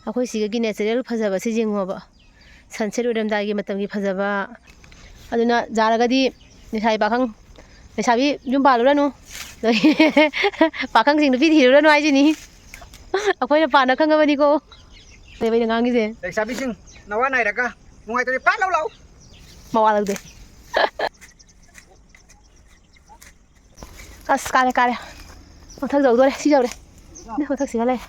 ꯑꯩꯈꯣꯏ ꯁꯤꯒꯤ ꯅꯦꯆꯔꯦꯜ ꯐꯖꯕꯁꯤ ꯌꯦꯡꯉꯣꯕ ꯁꯟꯁꯦꯠ ꯑꯣꯏꯔꯝꯗꯥꯏꯒꯤ ꯃꯇꯝꯒꯤ ꯐꯖꯕ ꯑꯗꯨꯅ ꯌꯥꯔꯒꯗꯤ ꯂꯩꯁꯥꯕꯤ ꯌꯨꯝ ꯄꯥꯜꯂꯨꯔꯅꯨ ꯄꯥꯈꯪꯁꯤꯡ ꯅꯨꯄꯤ ꯊꯤꯔꯨꯔꯅꯨ ꯍꯥꯏꯁꯤꯅꯤ ꯑꯩꯈꯣꯏꯅ ꯄꯥꯟꯅ ꯈꯪꯉꯕꯅꯤꯀꯣ ꯂꯩꯕꯩꯅ ꯉꯥꯡꯉꯤꯁꯦ ꯂꯩꯁꯥꯕꯤꯁꯤꯡ ꯅꯋꯥ ꯅꯥꯏꯔꯒ ꯅꯨꯡꯉꯥꯏꯇ꯭ꯔꯗꯤ ꯄꯥꯠ ꯂꯥꯎ ꯂꯥꯎ ꯃꯋꯥ ꯂꯧꯗꯦ ꯑꯁ ꯀꯥꯔꯦ ꯃꯊꯛ ꯌꯧꯗꯣꯔꯦ ꯁꯤ ꯌꯧꯔꯦ ꯃꯊꯛꯁꯤꯒ ꯂꯩ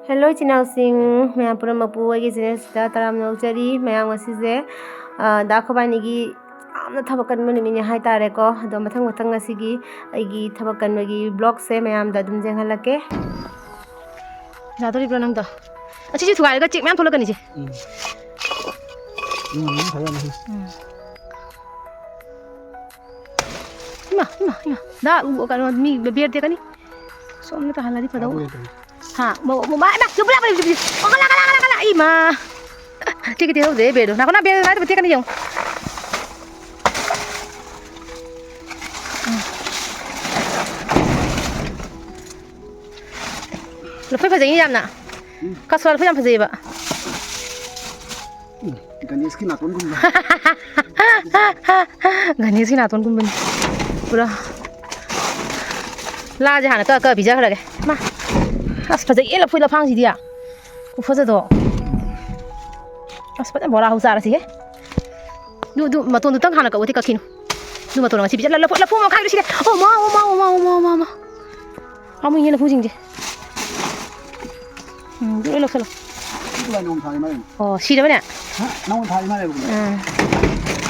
ꯍꯦꯜꯂꯣ ꯏꯆꯤꯟꯅꯥꯎꯁꯤꯡ ꯃꯌꯥꯝ ꯄꯨꯝꯅꯃꯛꯄꯨ ꯑꯩꯒꯤ ꯆꯦꯅꯦꯜꯁꯤꯗ ꯇꯔꯥꯝꯅ ꯌꯧꯖꯔꯤ ꯃꯌꯥꯝ ꯉꯁꯤꯁꯦ ꯗꯥ ꯈꯣꯕꯥꯅꯤꯒꯤ ꯌꯥꯝꯅ ꯊꯕꯛ ꯀꯟꯕ ꯅꯨꯃꯤꯠꯅꯤ ꯍꯥꯏꯇꯥꯔꯦꯀꯣ ꯑꯗꯣ ꯃꯊꯪ ꯉꯁꯤꯒꯤ ꯑꯩꯒꯤ ꯊꯕꯛ ꯀꯟꯕꯒꯤ ब्लॉगꯁꯦ ꯃꯌꯥꯝꯗ ꯑꯗꯨꯝ ꯌꯦꯡꯍꯜꯂꯛꯀꯦ ꯌꯥꯗꯣꯔꯤꯕ꯭ꯔꯣ ꯅꯪꯗꯣ ꯑꯁꯤꯁꯦ ꯊꯨꯒꯥꯏꯔꯒ ꯆꯦꯛ ꯃꯌꯥꯝ ꯊꯣꯛꯂꯛꯀꯅꯤꯁꯦ 이마 나 그ano mi berde kani somna ta halari padau ha mo ma yo bla kala ima ठीक है दे बेडो ना कोना बेड ना तो कनी जाऊं लफे फजई यामना कसवाल फजम फजईबा गणेश की नातोन गुंबा गणेश की नातोन गुंबन पूरा लाजे हाना का बिजा खरगे मा अस फजई लफुई लफांग सिदिया ku फजदो अस फजन बोरा हुसार सिगे दु मतोन तंग हाना का ओति कखिनु दु मतोन ngasi बिजा लफु मा खाइ सिगे ओ मा amu yin लफु जिंजे दु लफला नों थाई माले ओ सिदबने हा नों थाई माले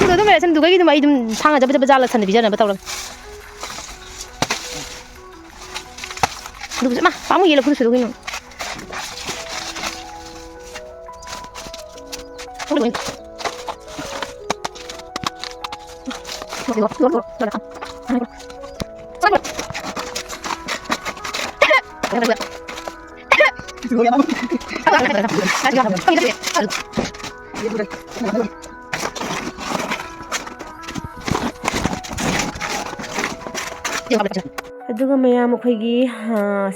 दु दु मेरे सन दुगई दु माइ दु थांगा जब जब जाला सन बिजा न बतावला दु मा amu yin लफु सुदु गिनु ꯑꯗꯨꯒ ꯃꯌꯥꯝ ꯑꯩꯈꯣꯏꯒꯤ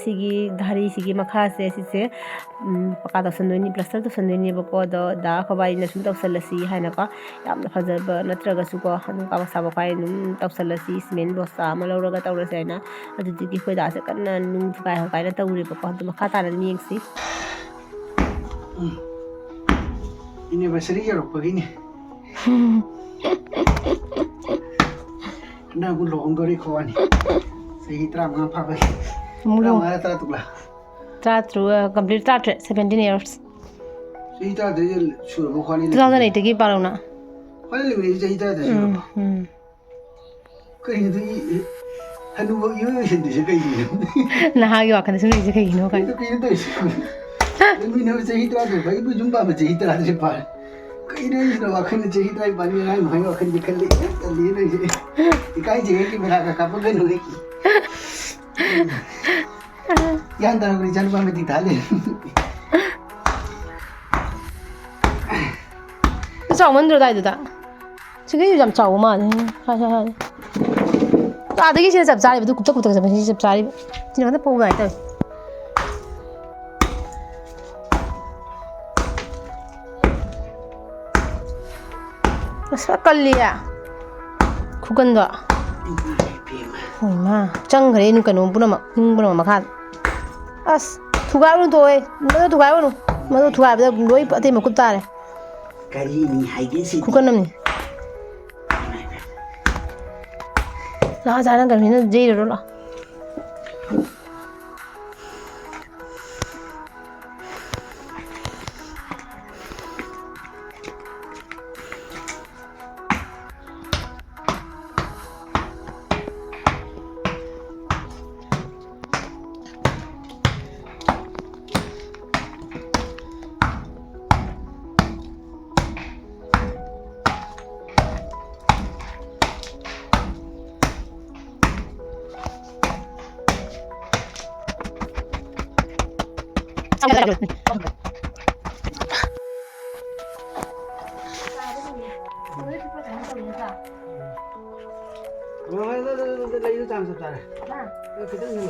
ꯁꯤꯒꯤ ꯙꯥꯔꯤꯁꯤꯒꯤ ꯃꯈꯥꯁꯦ ꯁꯤꯁꯦ ꯄꯀꯥ ꯇꯧꯁꯟꯗꯣꯏꯅꯤ ꯄ꯭ꯂꯁꯇꯔ ꯇꯧꯁꯟꯗꯣꯏꯅꯦꯕꯀꯣ ꯑꯗꯣ ꯗꯥ ꯈꯣꯕꯥꯏꯅ ꯁꯨꯝ ꯇꯧꯁꯜꯂꯁꯤ ꯍꯥꯏꯅꯀꯣ ꯌꯥꯝꯅ ꯐꯖꯕ ꯅꯠꯇ꯭ꯔꯒꯁꯨꯀꯣ ꯑꯗꯨꯝ ꯀꯥꯕ ꯁꯥꯕ ꯈ꯭ꯋꯥꯏ ꯑꯗꯨꯝ ꯇꯧꯁꯜꯂꯁꯤ ꯁꯤꯃꯦꯟ ꯕꯣꯁꯥ ꯑꯃ ꯂꯧꯔꯒ ꯇꯧꯔꯁꯤ ꯍꯥꯏꯅ ꯑꯗꯨꯗꯨꯒꯤ ꯑꯩꯈꯣꯏ ꯗꯥꯁꯦ ꯀꯟꯅ ꯅꯨꯡ ꯊꯨꯒꯥꯏ ꯇꯧꯔꯦꯕꯀꯣ ꯑꯗꯨ ꯃꯈꯥ ꯇꯥꯅ ꯑꯗꯨꯝ ꯌꯦꯡꯁꯤ एनिवर्सरी यौरपगिनी नागु लोंगोरी खोवानी सही तरह मा फाबे मुलो मा तरा तुला कंप्लीट 17 years सही तरह दे शुरू खोवानी 2008 की पारोना खोले ले सही तरह दे कहीं तो हनु यो हिंदी से कहीं नहा यो आखन से नहीं से कहीं नो का तो कहीं तो मी ने सही तरह दे भाई बुजुम बा सही तरह से पार कहीं नहीं ना आखन सही तरह बानी ना भाई आखन निकल ले नहीं इकाई जगह की मेरा का कप गन होने की यान तरह को जानबा में दिखा ले चाव मन दो दाइदुदा सिगे यो जाम चाव मा ने हा आदगी से सब जारी बदु कुप्ता सब सब जारी तिन पौ गाइ त कल्लिया खुगंदो ओइमा चंगरे नु कनो पुनम मखा अस थुगारु तोय मदो थुगारु थुगाबदा लोई अते मकुप तारे करी नि हाइगे से खुगनम नि ला जाना गर्मी न जेरो ला lấy nó chạm sập này. Cái đất này.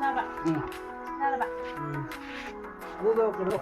Ra bạn. Ra bạn. Đâu đâu cái đâu.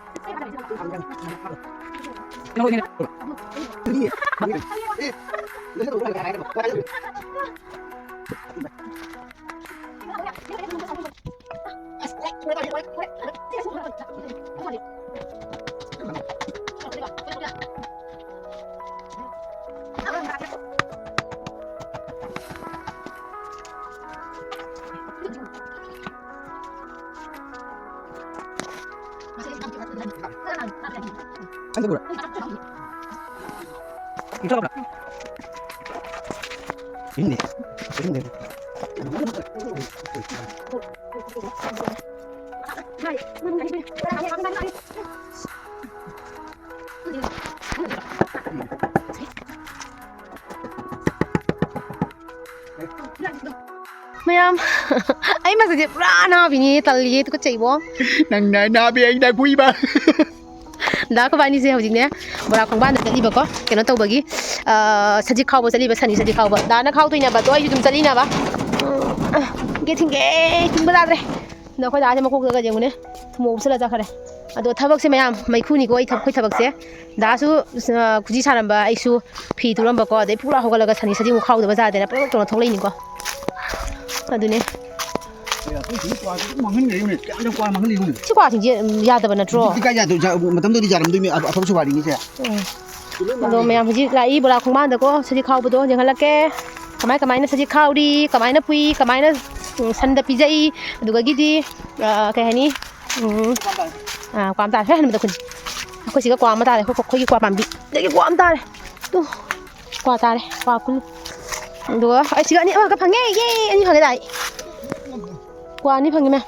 Ini. Ini. Mayam, ay masih pura bini tali itu kecil bo. Nang nabi ay nagui ba? Da ko bani se hojing ne bora khong ban da li ba ko keno to bagi saji khaw ba sali ba sani saji khaw ba da na khaw to ina ba to ai dum sali na ba ge thing ba da re da ko da je ma ko ga je ngune thumo usala ja khare ado thabak se mayam mai khuni ko ai thab khoi thabak se da su kuji saram ba ai su phi turam ba ko de pura hogal ga sani saji mu khaw da ba ja de na pro to thok lai ni ko adune chi kwa thing je ya da ba na tro Cái nhà tụi matam tôi đi làm tôi à không số bài đi chứ. ado mayam huji lai bora khong ban da ko saji khaw ba do jeng hala ke kamai na saji khaw di kamai na pui kamai na san da pijai aduga gidi kai hani kwam ta he da kun ko siga kwam ta ko ko kwa pambi de kwam ta tu kwa ta kwa kun do ai siga ni ka phange ye ani phange dai kwa ni phange me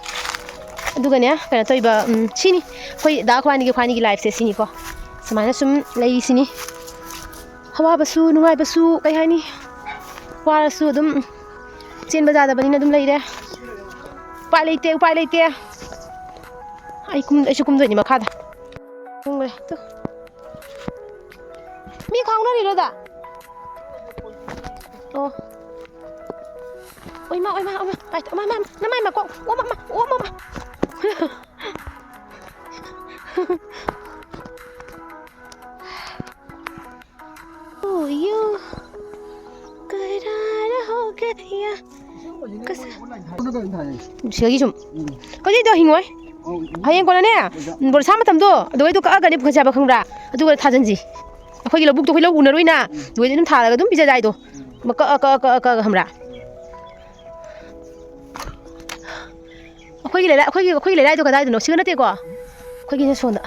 aduga ne kana toi ba sini koi da kwani gi life se sini ko samana sum lei sini hawa basu nungai basu kai hani kwa su dum chen ba da bani na dum lei re pai leite ai kum doi ni ma khada kum le tu mi khang na ri lo da oh oi ma ai na mai ma ko o ma oh you kara ho gaya siagi sum ko ji do hingoi hayeng ko na ne bor sa matam do doi to ka ga ni pha ba khangra adu ga thajan ji akhoi gi lo buk to khoi lo una roina doi dum tha ga dum bija jai do ma ka hamra akhoi gi le lai to ka dai do no sigana te ko akhoi gi ne sonda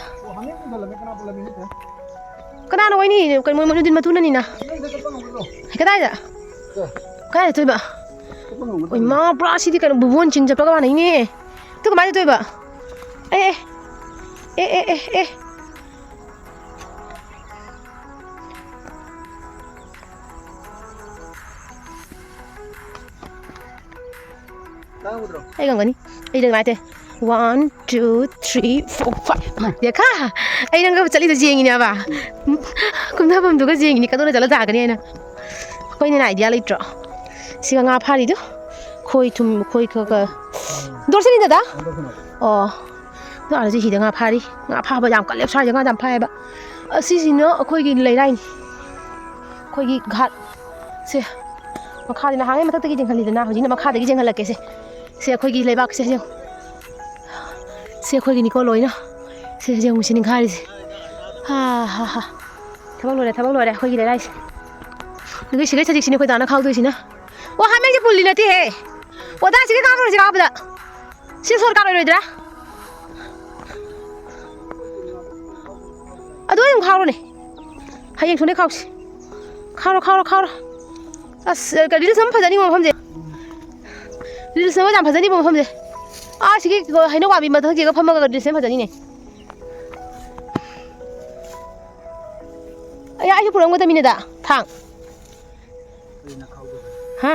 kana no ni kan mo din matuna ni na ka dai da ka dai to ba oi ma bra si di kan bubon chin ja pa ka ni ne to ka mai to ba eh ai gani ai dang mai te 1 2 3 4 5 ya ka ai nang ga chali da jeng ni ba kum na bam du ga jeng ni ka do na jala da ga ni na koi ni na idea lai tro si nga phari do khoi thum khoi ka dor se ni da oh no ala ji hi da nga phari nga pha ba jam ka lep sa nga jam phai ba si no khoi gi lai rai khoi gi ghat se ma kha ni na hangai ma tak gi jeng khali da na ho ji na ma kha da gi jeng hala ke se khoi gi lai ba se jeng se khoi gi ni ko loi na se jeng mu sin khari ha thabak lo re khoi gi lai rai ngi sigai sajik sini khoi da na khau doi sina wa ha me je pulli na ti he wa da sigai ka ro ji ka ba da si sor ka ro dra ado yung khau ro ne hayeng thone khau si khau ro as ka dil sam phajani mo pham je dil sam jam phajani mo pham je a sigai haino wa bi ma thak je ka pham ga dil sam phajani ne ai ai purang ga ta min da thang ha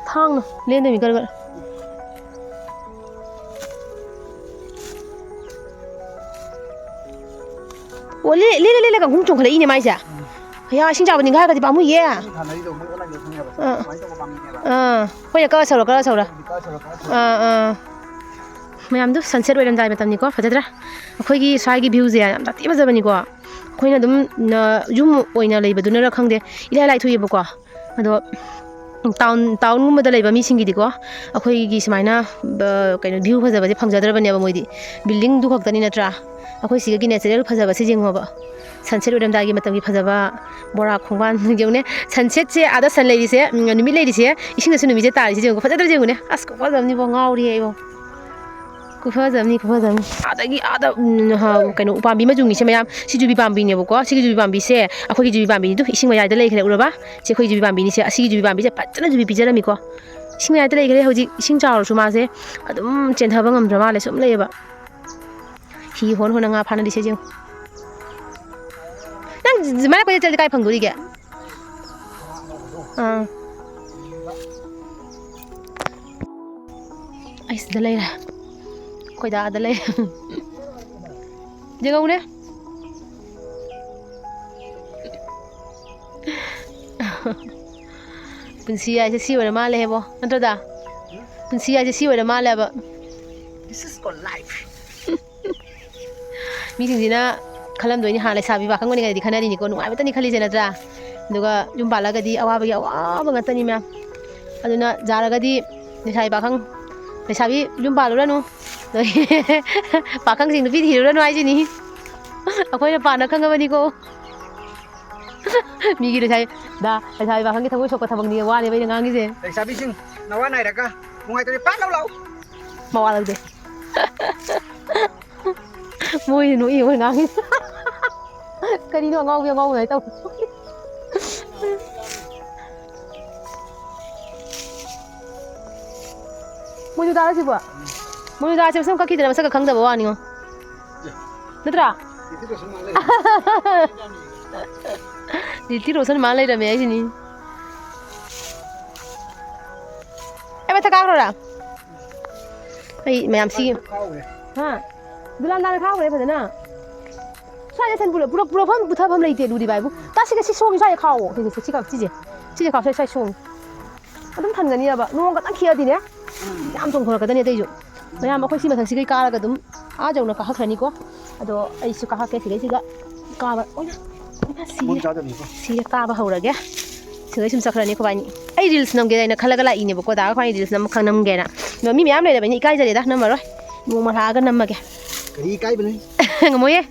thang no lên đây mình cần ꯑꯣ ꯂꯦ ꯀꯥꯡꯈꯨꯝ ꯆꯣꯡꯈꯠꯂꯛꯏꯅꯦ ꯃꯥꯏꯁꯦ ꯍꯌꯥ ꯏꯁꯤꯡ ꯆꯥꯕ ꯅꯤꯡꯈꯥꯏꯔꯒꯗꯤ ꯄꯥꯝꯃꯨꯏꯌꯦ ꯊꯥꯅꯔꯤꯗꯣ ꯃꯣꯏ ꯑꯣꯟꯂꯥꯏꯟꯗ ꯈꯪꯉꯦꯕ ꯁꯨꯃꯥꯏꯅ ꯇꯧꯕ ꯄꯥꯝꯃꯤꯅꯦꯕ ꯑꯩꯈꯣꯏꯅ ꯀꯛꯑ ꯁꯧꯔ ꯃꯌꯥꯝꯗꯣ ꯁꯟꯁꯦꯠ ꯑꯣꯏꯔꯝꯗꯥꯏ ꯃꯇꯝꯅꯤꯀோ ꯐꯖꯗ꯭ꯔꯥ ꯑꯩꯈꯣꯏꯒꯤ ꯁ꯭ꯋꯥꯏꯒꯤ ꯚ꯭ꯌꯨꯁꯦ ꯌꯥꯝ ꯊꯤ ꯐꯖꯕꯅꯤꯀோ ꯑꯩꯈꯣꯏꯅ ꯑꯗꯨꯝ ꯌꯨꯝ ꯑꯣꯏꯅ ꯂꯩꯕꯗꯨꯅꯔ ꯈꯪꯗꯦ ꯏꯂꯥꯏ ꯂꯥꯏꯊꯣꯛꯑꯦꯕꯀꯣ ꯑꯗꯣ ꯇꯥꯎꯟꯒꯨꯝꯕꯗ ꯂꯩꯕ ꯃꯤꯁꯤꯡꯒꯤꯗꯤꯀꯣ ꯑꯩꯈꯣꯏꯒꯤ ꯁꯨꯃꯥꯏꯅ ꯀꯩꯅꯣ ꯚ꯭ꯌꯨ ꯐꯖꯕꯁꯦ ꯐꯪꯖꯗ꯭ꯔꯕꯅꯦꯕ ꯃꯣꯏꯗꯤ ꯕꯤꯜꯗꯤꯡꯗꯨ ꯈꯛꯇꯅꯤ ꯅꯠꯇ꯭ꯔꯥ ꯑꯩꯈꯣꯏ ꯁꯤꯒꯤ ꯅꯦꯆꯔꯦꯜ ꯐꯖꯕꯁꯦ ꯌꯦꯡꯉꯣꯕ ꯁꯟꯁꯦꯠ ꯑꯣꯏꯔꯝꯗꯥꯏꯒꯤ ꯃꯇꯝꯒꯤ ꯐꯖꯕ ꯕꯣꯔꯥ ꯈꯣꯡꯕꯥꯟ ꯌꯦꯡꯉꯨꯅꯦ ꯁꯟꯁꯦꯠꯁꯦ ꯑꯥꯗ ꯁꯟ ꯂꯩꯔꯤꯁꯦ ꯅꯨꯃꯤꯠ ꯂꯩꯔꯤꯁꯦ ꯏꯁꯤꯡꯗꯁꯨ ꯅꯨꯃꯤꯠꯁꯦ ꯇꯥꯔꯤꯁꯦ ꯌꯦꯡꯉꯨ ꯐꯖꯗ꯭ꯔꯁꯦ ꯌꯦꯡꯉꯨꯅꯦ ꯑꯁ ꯈꯨꯐꯖꯕꯅꯤꯕꯣ ꯉꯥꯎꯔꯤꯌꯦ ꯑꯩꯕꯣ ꯈꯨꯐꯖꯕꯅꯤ ꯑꯗꯒꯤ ꯑꯥꯗ ꯀꯩꯅꯣ ꯎꯄꯥꯝꯕꯤ ꯃꯆꯨꯡꯒꯤꯁꯦ ꯃꯌꯥꯝ ꯁꯤ ꯌꯨꯕꯤ ꯄꯥꯝꯕꯤꯅꯦꯕꯀꯣ ꯁꯤꯒꯤ ꯌꯨꯕꯤ ꯄꯥꯝꯕꯤꯁꯦ ꯑꯩꯈꯣꯏꯒꯤ ꯌꯨꯕꯤ ꯄꯥꯝꯕꯤꯅꯤꯗꯨ ꯏꯁꯤꯡ ꯃꯌꯥꯏꯗ ꯂꯩꯈ꯭ꯔꯦ ꯎꯔꯕ ꯁꯤ ꯑꯩꯈꯣꯏ ꯌꯨꯕꯤ ꯄꯥꯝꯕꯤꯅꯤꯁꯦ ꯑꯁꯤꯒꯤ ꯌꯨꯕꯤ ꯄꯥꯝꯕꯤꯁꯦ ꯐꯖꯅ ꯌꯨꯕꯤ ꯄꯤꯖꯔꯝꯃꯤꯀꯣ ꯏꯁꯤꯡ ꯃꯌꯥꯏꯗ ꯂꯩꯈ꯭ꯔꯦ ꯍꯧꯖꯤꯛ ꯏꯁꯤꯡ ꯆꯥꯎꯔꯁꯨ ꯃꯥꯁꯦ ꯑꯗꯨꯝ ꯆꯦꯟꯊꯕ ꯉꯝꯗ꯭ꯔ ꯃꯥꯜꯂꯦ ꯁꯨꯝ ꯂꯩꯌꯦꯕ ꯍꯤ ꯍꯣꯟ ꯉꯥ ꯐꯥꯅꯔꯤꯁꯦ ꯌꯦꯡꯉꯨ ꯅꯪ ꯃꯔꯛ ꯀꯣꯏꯆꯠ ꯆꯠꯂꯗꯤ ꯀꯥꯏ ꯐꯪꯗꯣꯔꯤꯒꯦ ꯑꯩ ꯁꯤꯗ ꯂꯩꯔꯦ ꯈꯣꯏꯗꯥꯗ ꯂꯩꯔꯦ ꯌꯦꯡꯉꯧꯅꯦ ꯄꯨꯟꯁꯤ ꯍꯥꯏꯁꯦ ꯁꯤ ꯑꯣꯏꯔ ꯃꯥꯜꯂꯦꯕꯣ ꯅꯠꯇ꯭ꯔꯣꯗ ꯄꯨꯟꯁꯤ ꯍꯥꯏꯁꯦ ꯁꯤ ꯑꯣꯏꯔ ꯃꯥꯜꯂꯦꯕ This is called life. ꯃꯤꯁꯤꯡꯁꯤꯅ ꯈꯜꯂꯝꯗꯣꯏꯅꯤ ꯍꯥꯟꯅ ꯂꯩꯁꯥꯕꯤ ꯄꯥꯈꯪ ꯑꯣꯏꯔꯤꯉꯩꯗꯤ ꯈꯟꯅꯔꯤꯅꯤꯀꯣ ꯅꯨꯡꯉꯥꯏꯕꯇꯅꯤ ꯈꯜꯂꯤꯁꯦ ꯅꯠꯇ꯭ꯔꯥ ꯑꯗꯨꯒ ꯌꯨꯝ ꯄꯥꯜꯂꯒꯗꯤ ꯑꯋꯥꯕꯒꯤ ꯑꯋꯥꯕ ꯉꯥꯛꯇꯅꯤ ꯃꯌꯥꯝ ꯑꯗꯨꯅ ꯌꯥꯔꯒꯗꯤ ꯂꯩꯁꯥꯕꯤ ꯄꯥꯈꯪ ꯂꯩꯁꯥꯕꯤ ꯌꯨꯝ ꯄꯥꯜꯂꯨꯔꯅꯨ ꯄꯥꯈꯪꯁꯤꯡ ꯅꯨꯄꯤ ꯊꯤꯔꯨꯔꯅꯨ ꯍꯥꯏꯁꯤꯅꯤ ꯑꯩꯈꯣꯏꯅ ꯄꯥꯟꯅ ꯈꯪꯉꯕꯅꯤꯀꯣ ꯃꯤꯒꯤ ꯂꯩꯁꯥꯕꯤ ꯄꯥꯈꯪꯒꯤ ꯊꯃꯣꯏ ꯁꯣꯛꯄ ꯊꯕꯛꯅꯤ ꯋꯥꯅꯦꯕ ꯑꯩꯅ ꯉꯥꯡꯉꯤꯁꯦ ꯂꯩꯁꯥꯕꯤꯁꯤꯡ ꯅꯋꯥ ꯅꯥꯏꯔꯒ ꯅꯨꯡꯉꯥꯏꯇ꯭ꯔꯗꯤ ꯄꯥꯠ ꯂꯥꯎ ꯂꯥꯎ ꯃꯋꯥ ꯂꯧꯗꯦ ꯃꯣꯏꯅ ꯅꯣꯛꯏ ꯃꯣꯏ ꯉꯥꯡꯉꯤꯁꯦ ꯀꯔꯤꯅꯣ ꯑꯉꯥꯎꯕꯤ ꯍꯥꯏ ꯇꯧ ꯃꯣꯏꯁꯨ ꯇꯥꯔꯁꯤꯕꯣ ꯃꯣꯏꯁꯨ ꯇꯥꯔꯁꯤꯕ ꯁꯨꯝ ꯀꯛꯈꯤꯗꯅ ꯃꯁꯛꯀ ꯈꯪꯗꯕ ꯋꯥꯅꯤꯉꯣ ꯅꯠꯇ꯭ꯔꯥ ꯔꯤꯇꯤ ꯔꯣꯁꯟ ꯃꯥ ꯂꯩꯔꯝꯃꯦ ꯑꯩꯁꯤꯅꯤ ꯑꯩ ꯃꯊꯛ ꯀꯥꯈ꯭ꯔꯣꯔꯥ ꯑꯩ ꯃꯌꯥꯝ ꯁꯤꯒꯤ ꯍꯥ ꯗꯨꯂꯥꯟꯗꯥꯅ ꯈꯥꯎꯈ꯭ꯔꯦ ꯐꯖꯅ ꯁ꯭ꯋꯥꯏꯗ ꯁꯟ ꯄꯨꯔꯛꯐꯝ ꯄꯨꯊꯐꯝ ꯂꯩꯇꯦ ꯂꯨꯗꯤ ꯚꯥꯏꯕꯨ ꯇꯥꯁꯤꯒ ꯁꯤ ꯁꯣꯡꯉꯤ ꯁ꯭ꯋꯥꯏꯗ ꯈꯥꯎꯑꯣ ꯁꯤꯁꯦ ꯈꯥꯎ ꯁ꯭ꯋꯥꯏ ꯁꯣꯡꯉꯤ ꯑꯗꯨꯝ ꯊꯟꯒꯅꯤꯕ ꯅꯣꯡ ꯈꯛꯇꯪ ꯈꯤꯛꯑꯗꯤꯅꯦ ꯌꯥꯝ ꯆꯣꯡꯊꯣꯔꯛꯀꯗꯅꯤ ꯑꯇꯩꯁꯨ ꯃꯌꯥꯝ ꯑꯩꯈꯣꯏ ꯁꯤ ꯃꯊꯛꯁꯤꯒꯩ ꯀꯥꯔꯒ ꯑꯗꯨꯝ ꯌꯧꯅ ꯀꯥꯈꯠꯈ꯭ꯔꯅꯤꯀꯣ ꯑꯗꯣ ꯑꯩꯁꯨ ꯀꯥꯈꯠꯀꯦ ꯁꯤꯗꯩꯁꯤꯗ ꯀꯥꯕ ꯁꯤꯔꯦ ꯀꯥꯕ ꯍꯧꯔꯒꯦ ꯁꯤꯗꯩ ꯁꯨꯝ ꯆꯠꯈ꯭ꯔꯅꯤ ꯈꯣꯏꯕꯥꯅꯤ ꯑꯩ ꯔꯤꯜꯁ ꯅꯝꯒꯦꯅ ꯈꯜꯂꯒ ꯂꯥꯛꯏꯅꯦꯕꯀꯣ ꯗꯥꯒ ꯈ꯭ꯋꯥꯏ ꯔꯤꯜꯁ ꯅꯝꯒꯦꯅ ꯑꯗꯣ ꯃꯤ ꯃꯌꯥꯝ ꯂꯩꯔꯕꯅꯤ ꯏꯀꯥꯏꯖꯔꯦꯗ ꯅꯝꯃꯔꯣꯏ ꯅꯣꯡꯃ ꯂꯥꯛꯑꯒ ꯅꯝꯃꯒꯦ ꯀꯔꯤ ꯏꯀꯥꯏꯕꯅꯣ ꯉꯝꯃꯣꯏꯌꯦ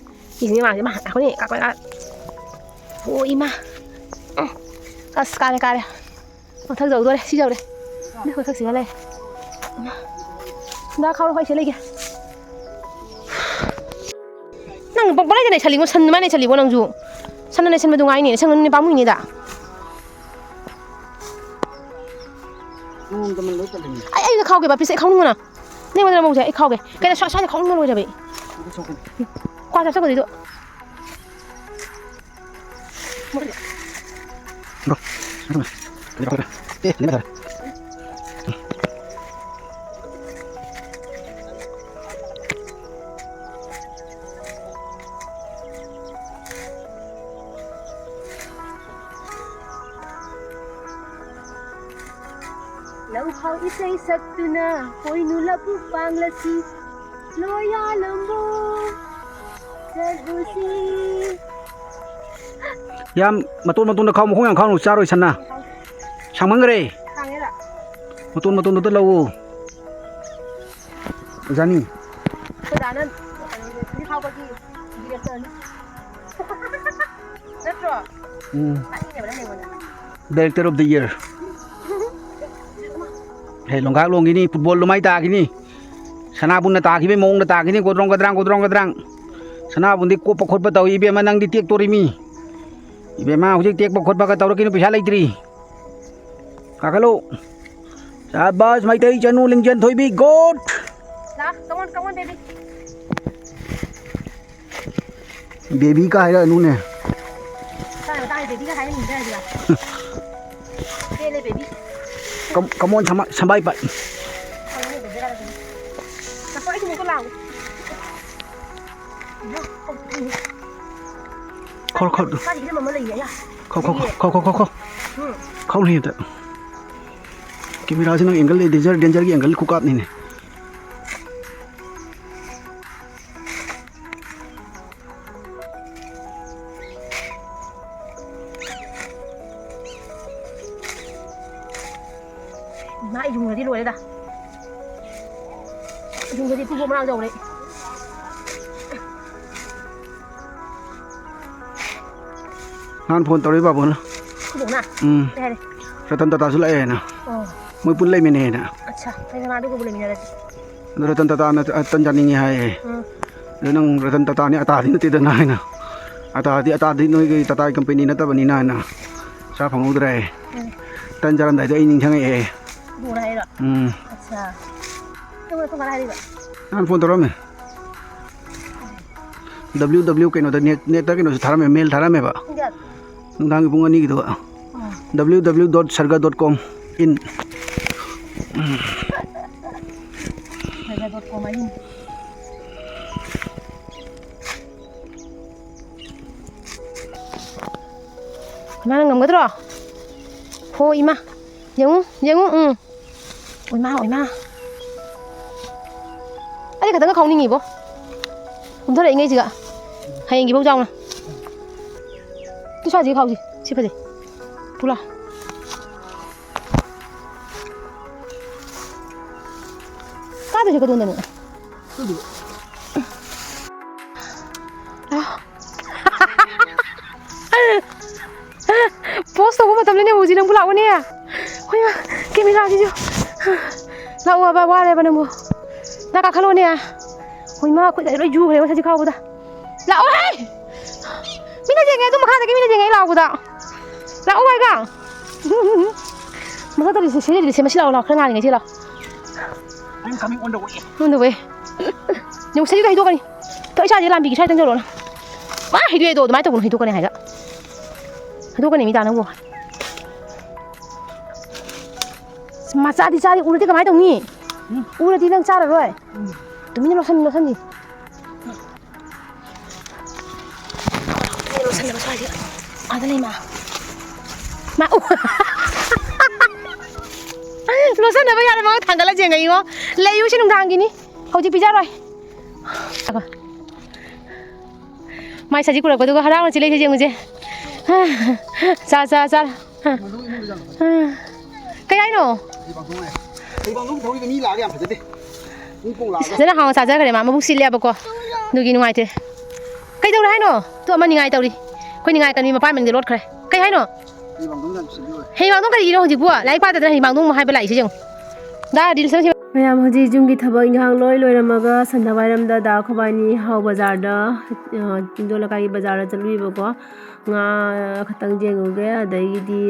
ꯏꯁꯤꯡ ꯃꯥꯡꯁꯦ ꯑꯩꯈꯣꯏꯅꯤ ꯑꯣ ꯏꯃꯥ ꯑꯁ ꯀꯥꯔꯦ ꯃꯊꯛ ꯌꯧꯗꯣꯔꯦ ꯁꯤ ꯌꯧꯔꯦ ꯃꯊꯛꯁꯤꯒ ꯂꯩ ꯗꯥ ꯈꯥꯎꯔꯣ ꯍꯣꯏ ꯁꯤ ꯂꯩꯒꯦ ꯅꯪ ꯄꯪꯂꯩꯗ ꯂꯩꯁꯜꯂꯤꯉꯣ ꯁꯟ ꯑꯗꯨꯃꯥꯏꯅ ꯂꯩꯁꯜꯂꯤꯉꯣ ꯅꯪꯁꯨ ꯁꯟꯅ ꯂꯩꯁꯟꯕꯗꯨ ꯉꯥꯏꯅꯦ ꯁꯪꯒꯅꯤ ꯄꯥꯝꯃꯨꯏꯅꯦꯗ ꯑꯩꯅ ꯈꯥꯎꯒꯦ ꯄꯤꯁ ꯑꯩ ꯈꯥꯎꯅꯤꯡꯕꯅ ꯅꯪꯉꯣꯟꯗ ꯃꯧꯁꯦ ꯑꯩ ꯈꯥꯎꯒꯦ ꯀꯩꯅꯣ ꯁ꯭ꯋꯥꯏꯗ ꯈꯥꯎꯅꯤꯡꯕ ꯂꯣꯏꯖꯕ ꯀ꯭ꯋꯥ ꯆꯠꯀꯗꯣꯏꯗꯣ ꯂꯧꯍꯥꯎ ꯏꯁꯩ ꯁꯛꯇꯨꯅ ꯄꯣꯏꯅꯨ ꯂꯕꯨꯛ ꯄꯥꯡꯂꯁꯤ ꯂꯣꯌꯥꯂꯝꯕꯨ ꯆꯠꯂꯨꯁꯤ ꯌꯥꯝ ꯃꯇꯣꯟꯗ ꯈꯥꯎ ꯃꯈꯣꯡ ꯌꯥꯝ ꯈꯥꯎꯅꯨ ꯆꯥꯔꯣꯏ ꯁꯟꯅ ꯁꯥꯡꯃꯟꯈ꯭ꯔꯦ ꯃꯇꯣꯟꯗ ꯂꯧꯎ ꯑꯣꯖꯥꯅꯤ ꯈꯣꯏꯗꯥꯅ ꯁꯤ ꯈꯥꯎꯕꯒꯤ ꯗꯤꯔꯦꯛꯇꯔꯅꯤ ꯅꯠꯇ꯭ꯔꯣ ꯗꯥꯏꯔꯦꯛꯇꯔ ꯑꯣꯐ ꯗ ꯏꯌꯔ ꯍꯦ ꯂꯣꯡꯒꯥꯛ ꯂꯣꯡꯒꯤꯅꯤ ꯐꯨꯠꯕꯣꯜ ꯂꯨꯃꯥꯏ ꯇꯥꯈꯤꯅꯤ ꯁꯅꯥꯕꯨꯟꯅ ꯇꯥꯈꯤꯕꯩ ꯃꯑꯣꯡꯗ ꯇꯥꯈꯤꯅꯤ ꯒꯣꯗ꯭ꯔꯣꯡ ꯁꯅꯥꯕꯨꯟꯗꯤ ꯀꯣꯞꯄ ꯈꯣꯠꯄ ꯇꯧꯏ ꯏꯕꯦꯝꯃ ꯅꯪꯗꯤ ꯇꯦꯛꯇꯣꯔꯤꯃꯤ ꯏꯕꯦꯝꯃ ꯍꯧꯖꯤꯛ ꯇꯦꯛꯄ ꯈꯣꯠꯄꯒ ꯇꯧꯔꯛꯈꯤꯅꯨ ꯄꯩꯁꯥ ꯂꯩꯇ꯭ꯔꯤ ꯀꯥꯈꯠꯂꯨ ꯁꯥꯕꯥꯁ ꯃꯩꯇꯩ ꯆꯅꯨ ꯂꯤꯡꯖꯦꯟ ꯊꯣꯏꯕꯤ God Come on, baby. Baby का है अनु ने बेबी का बेबी कम ऑन संभाई पर khâu khâu này đấy camera sih nang angle danger ki angle kukat nih Mãi dùng rồi đi lùi đấy ta. Dùng rồi đi thu gom nào dầu đấy. Nan phone tao đấy bà bốn. Thu gom nào? Đây đây. Ratan Tata sula eh na. Moi pun lai mene na. Acha, saya nak dulu boleh minat. Ratan Tata na tan janing ni hai. Nang Ratan Tata ni ata din ti dan hai na. Ata di noi cái Tata company na ta bani na na. Sa phang udrai. Tan jalan dai ai ning thang eh. Đủ này rồi. Acha. Không phải đây rồi. Nan phone tao me. WW cái nó net ta cái nó thara me mail thara me ba. Nang pung ani gitu. www.sarga.com in sarga.com in mana ngầm cái đó thôi mà giống ôi ma ấy cái thằng không đi nghỉ bố không thấy ngay gì cả hay nghỉ bông trong nè tôi cho gì không gì chứ phải gì pula 까도 제가 돈 내는 post của mà tập lên này gì đang pula cái này ôi mà cái mình làm gì chứ lão mà bà qua đây bà nằm mua na cả khalo nè ôi mà quậy dậy rồi du rồi sao chứ không ta lão ơi mình là gì nghe tôi mà khai cái mình là gì nghe lão của ta lão ơi cả mà tao đi xem đi xem mà xí lão khơi ngang như thế nào I'm coming on the way. On the way. Nhưng sẽ cái đồ cái này. Tôi cha đi làm gì sai tăng rồi. Má cái đồ máy tôi cũng cái này hay đó. Cái đồ cái này mình ta nó mua. Mà cha đi uống cái máy đồng nhỉ? Uống đi đang cha rồi. Tụi mình nó sân gì? Nó sân gì? À đây mà. Mà lotion này bây giờ nó thằng cái là gì ngay ngó lấy yêu xin đồng thằng gì ní hầu như pizza rồi mai sao chỉ có tôi có harang chỉ lấy cái gì người gì sao cái này nó rất là hào sao cái này mà bút xì lẹ bọc qua được gì ngoài thế cái đâu đấy nó tôi mà ngay tao đi coi ngay cái này mà phải mình để lót cái hay nó hey bang dong kali hojik bua lai pa ta hey bang dong hai ba lai si jong da dil sang mayam hoji jungi thaba inghang loi ramaga sandhawairam da khobani hau bazar da tindola kai bazar da chalui bako nga khatang jenguge adai di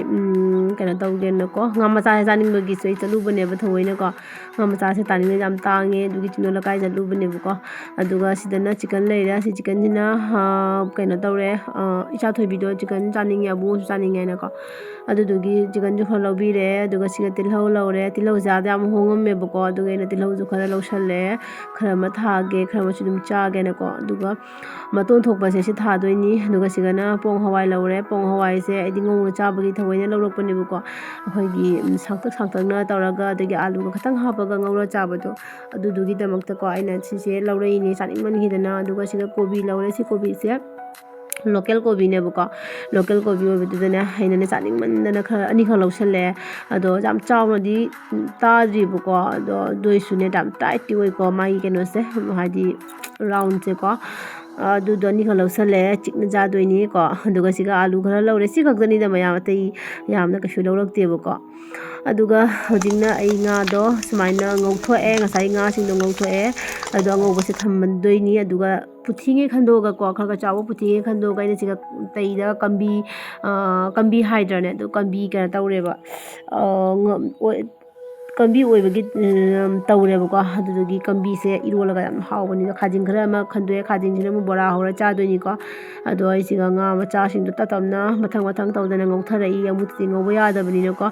kana tawden ko nga macha janing bagi soi chalu bane ba thoina ko nga macha se tani jam tange dugi tindola kai chalu bane bako aduga sidana chicken leira si chicken dina kana tawre icha thoi video chicken janing ya bu janing ya na ko adudugi chicken ju khalo bi re aduga siga tilhau laure tilhau ja da am hongam me bako aduga ina tilhau ju khara lausalle khara ma thage khara ma chudum cha ge na ko aduga maton thokpa se si tha doini aduga sigana pong hawai laure pong hawai se adi ngong cha bagi thawaina lawlok pani bako akhoi gi saktak na tawraga adagi alu ga khatang hapaga ngawra cha bado adudugi damakta ko aina si se laurei ni chaning man hidana aduga siga kobi laure si kobi se local kobi ne bako local kobi obidana haina ne chaning man na kha ani kha lawsale ado jam chawna di ta ri bako ado doi sune dam tight ti oi ko mai keno se hadi round se ko adu doni kha lawsale chikna ja doini ko aduga siga alu khara lawre si khakdani da mayam tai yamna ka shu lawrak te bako aduga hojingna ai nga do sumaina ngongtho e ngasai nga sing do ngongtho e adu ngau base thamman doini aduga putinge khandoga ko khaka chawo putinge khandoga ina siga taida kambi hydra ne do kambi kana tawreba kambi oibagi tawreba ko adugi kambi se irolaga yam hawbani da khajing khara ma khandoe khajing jina mu bora hora cha doini ko ado ai siga nga ma cha sing do tatamna mathang tawdana ngongtharai amuti ngawya da bani ko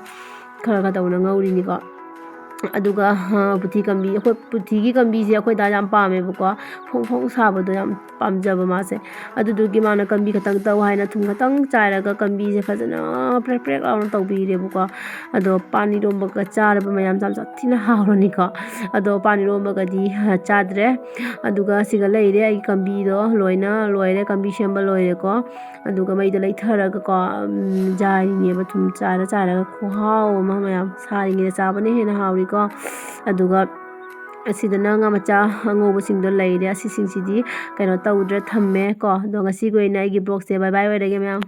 khara ka tawna ngawri ni ko ꯑꯗꯨꯒ ꯄꯨꯊꯤ ꯀꯝꯕꯤ ꯑꯩꯈꯣꯏ ꯄꯨꯊꯤꯒꯤ ꯀꯝꯕꯤꯁꯦ ꯑꯩꯈꯣꯏ ꯗꯥ ꯌꯥꯝ ꯄꯥꯝꯃꯦꯕꯀꯣ ꯐꯣꯡ ꯐꯣꯡ ꯁꯥꯕꯗꯣ ꯌꯥꯝ ꯄꯥꯝꯖꯕ ꯃꯥꯁꯦ ꯑꯗꯨꯗꯨꯒꯤ ꯃꯥꯅ ꯀꯝꯕꯤ ꯈꯛꯇꯪ ꯇꯧ ꯍꯥꯏꯅ ꯊꯨꯝ ꯈꯛꯇꯪ ꯆꯥꯏꯔꯒ ꯀꯝꯕꯤꯁꯦ ꯐꯖꯅ ꯄ꯭ꯔꯦꯛ ꯄ꯭ꯔꯦꯛ ꯂꯥꯎꯅ ꯇꯧꯕꯤꯔꯦꯕꯀꯣ ꯑꯗꯣ ꯄꯥꯟ ꯏꯔꯣꯝꯕꯒ ꯆꯥꯔꯕ ꯃꯌꯥꯝꯁꯦ ꯌꯥꯝ ꯊꯤꯅ ꯍꯥꯎꯔꯅꯤꯀꯣ ꯑꯗꯣ ꯄꯥꯟ ꯏꯔꯣꯝꯕꯒꯗꯤ ꯆꯥꯗ꯭ꯔꯦ ꯑꯗꯨꯒ ꯁꯤꯒ ꯂꯩꯔꯦ ꯑꯩꯒꯤ ꯀꯝꯕꯤꯗꯣ ꯂꯣꯏꯅ ꯂꯣꯏꯔꯦ ꯀꯝꯕꯤ ꯁꯦꯝꯕ ꯂꯣꯏꯔꯦꯀꯣ ꯑꯗꯨꯒ ꯃꯩꯗ ꯂꯩꯊꯔꯒꯀꯣ ꯌꯥꯏꯔꯤꯅꯦꯕ ꯊꯨꯝ ꯆꯥꯏꯔ ꯆꯥꯏꯔꯒ ꯈꯨꯍꯥꯎ ꯑꯃ ꯃꯌꯥꯝ ꯁꯥꯔꯤꯉꯩꯗ ꯆꯥꯕꯅ ꯍꯦꯟꯅ ꯍꯥꯎꯔꯤꯀꯣ ꯑꯗꯨꯒ ꯑꯁꯤꯗꯅ ꯉꯥ ꯃꯆꯥ ꯑꯉꯧꯕꯁꯤꯡꯗꯣ ꯂꯩꯔꯦ ꯑꯁꯤꯁꯤꯡꯁꯤꯗꯤ ꯀꯩꯅꯣ ꯇꯧꯗ꯭ꯔꯦ ꯊꯝꯃꯦ ꯀꯣ ꯑꯗꯣ ꯉꯁꯤꯒꯤ ꯑꯣꯏꯅ ꯑꯩꯒꯤ ꯕ꯭ꯂꯣꯛꯁꯦ ꯕꯥꯏ ꯕꯥꯏ ꯑꯣꯏꯔꯒꯦ ꯃꯌꯥꯝ